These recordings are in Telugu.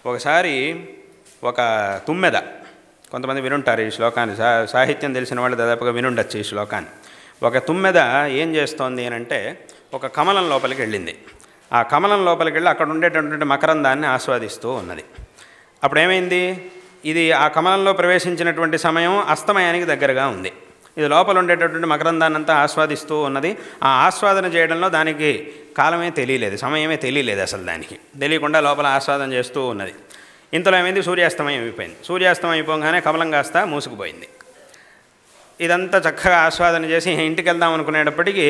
ఒకసారి ఒక తుమ్మెద, కొంతమంది వినుంటారు ఈ శ్లోకాన్ని, సాహిత్యం తెలిసిన వాళ్ళు దాదాపుగా వినుండొచ్చు ఈ శ్లోకాన్ని. ఒక తుమ్మెద ఏం చేస్తోంది అని అంటే ఒక కమలం లోపలికి వెళ్ళింది. ఆ కమలం లోపలికి వెళ్ళి అక్కడ ఉండేటటువంటి మకరందాన్ని ఆస్వాదిస్తూ ఉన్నది. అప్పుడేమైంది, ఇది ఆ కమలంలో ప్రవేశించినటువంటి సమయం అస్తమయానికి దగ్గరగా ఉంది. ఇది లోపల ఉండేటటువంటి మకరందాన్ని అంతా ఆస్వాదిస్తూ ఉన్నది. ఆ ఆస్వాదన చేయడంలో దానికి కాలమే తెలియలేదు, సమయమే తెలియలేదు. అసలు దానికి తెలియకుండా లోపల ఆస్వాదన చేస్తూ ఉన్నది. ఇంతలో ఏమైంది, సూర్యాస్తమయం అయిపోయింది. సూర్యాస్తమయం అయిపోగానే కమలం కాస్త మూసుకుపోయింది. ఇదంతా చక్కగా ఆస్వాదన చేసి ఇంటికి వెళ్దాం అనుకునేటప్పటికీ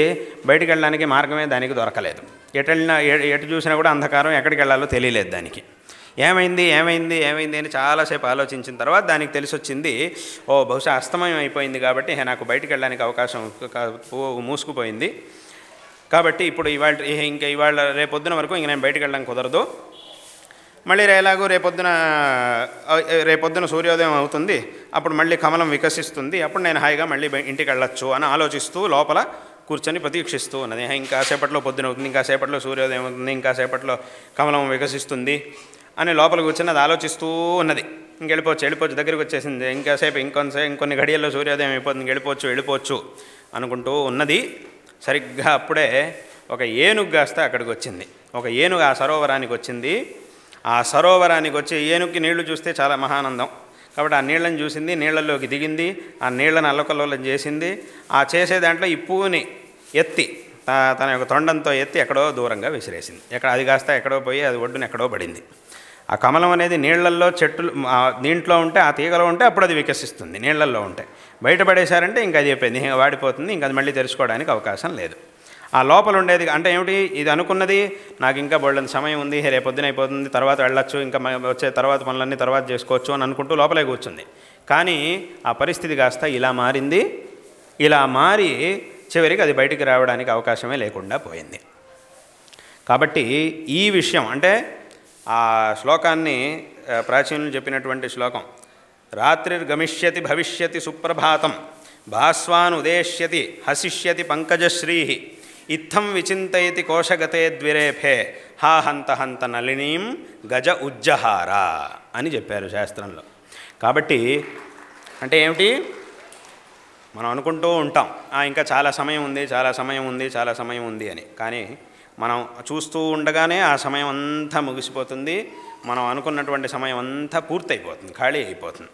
బయటికి వెళ్ళడానికి మార్గమే దానికి దొరకలేదు. ఎటు చూసినా కూడా అంధకారం, ఎక్కడికి వెళ్ళాలో తెలియలేదు దానికి. ఏమైంది ఏమైంది ఏమైంది అని చాలాసేపు ఆలోచించిన తర్వాత దానికి తెలిసొచ్చింది, బహుశా అస్తమయం అయిపోయింది కాబట్టి నాకు బయటికి వెళ్ళడానికి అవకాశం మూసుకుపోయింది కాబట్టి ఇప్పుడు ఇవాళ రేపొద్దున వరకు ఇంక నేను బయటికి వెళ్ళడానికి కుదరదు. మళ్ళీ ఎలాగో రేపొద్దున సూర్యోదయం అవుతుంది, అప్పుడు మళ్ళీ కమలం వికసిస్తుంది, అప్పుడు నేను హాయిగా మళ్ళీ ఇంటికి వెళ్ళొచ్చు అని ఆలోచిస్తూ లోపల కూర్చొని ప్రతీక్షిస్తూ ఉన్నది. ఇంకాసేపట్లో పొద్దున అవుతుంది, ఇంకాసేపట్లో సూర్యోదయం అవుతుంది, ఇంకాసేపట్లో కమలం వికసిస్తుంది అని లోపల కూర్చొని అది ఆలోచిస్తూ ఉన్నది. వెళ్ళిపోవచ్చు దగ్గరికి వచ్చేసింది, ఇంకాసేపు ఇంకొన్ని గడియల్లో సూర్యోదయం అయిపోతుంది, వెళ్ళిపోవచ్చు అనుకుంటూ ఉన్నది. సరిగ్గా అప్పుడే ఒక ఏనుగు కాస్త అక్కడికి వచ్చింది. ఒక ఏనుగు ఆ సరోవరానికి వచ్చింది. ఆ సరోవరానికి వచ్చి ఏనుగుకి నీళ్లు చూస్తే చాలా మహానందం కాబట్టి ఆ నీళ్ళని చూసింది, నీళ్లలోకి దిగింది, ఆ నీళ్లను అల్లకల్లోలం చేసింది. ఆ చేసే దాంట్లో ఈ పువ్వుని ఎత్తి తన యొక్క తొండంతో ఎత్తి ఎక్కడో దూరంగా విసిరేసింది. అది కాస్త ఎక్కడో పోయి అది ఒడ్డున ఎక్కడో పడింది. ఆ కమలం అనేది నీళ్లల్లో చెట్లు దీంట్లో ఉంటే, ఆ తీగలో ఉంటే అప్పుడు అది వికసిస్తుంది. నీళ్లల్లో ఉంటే బయటపడేశారంటే ఇంకా అది అయిపోయింది, వాడిపోతుంది, ఇంకా అది మళ్ళీ తెరుచుకోవడానికి అవకాశం లేదు. ఆ లోపల ఉండేది అంటే ఏమిటి, ఇది అనుకున్నది నాకు ఇంకా బోల్డంత సమయం ఉంది, రేపొద్దున అయిపోతుంది, తర్వాత వెళ్ళొచ్చు, ఇంకా వచ్చే తర్వాత పనులన్నీ తర్వాత చేసుకోవచ్చు అని అనుకుంటూ లోపలే కూర్చుంది. కానీ ఆ పరిస్థితి కాస్త ఇలా మారింది. ఇలా మారి చివరికి అది బయటికి రావడానికి అవకాశమే లేకుండా పోయింది. కాబట్టి ఈ విషయం అంటే ఆ శ్లోకాన్ని ప్రాచీనులు చెప్పినటువంటి శ్లోకం, రాత్రిర్గమిష్యతి భవిష్యతి సుప్రభాతం భాస్వాన్ ఉదేష్యతి హసిష్యతి పంకజశ్రీ ఇత్థం విచింతయతి కోశగతే ద్విరేఫే హా హంత హంత నళినీం గజ ఉజ్జహార అని చెప్పారు శాస్త్రంలో. కాబట్టి అంటే ఏమిటి, మనం అనుకుంటూ ఉంటాం ఇంకా చాలా సమయం ఉంది అని. కానీ మనం చూస్తూ ఉండగానే ఆ సమయం అంతా ముగిసిపోతుంది, మనం అనుకున్నటువంటి సమయం అంతా పూర్తయిపోతుంది, ఖాళీ అయిపోతుంది.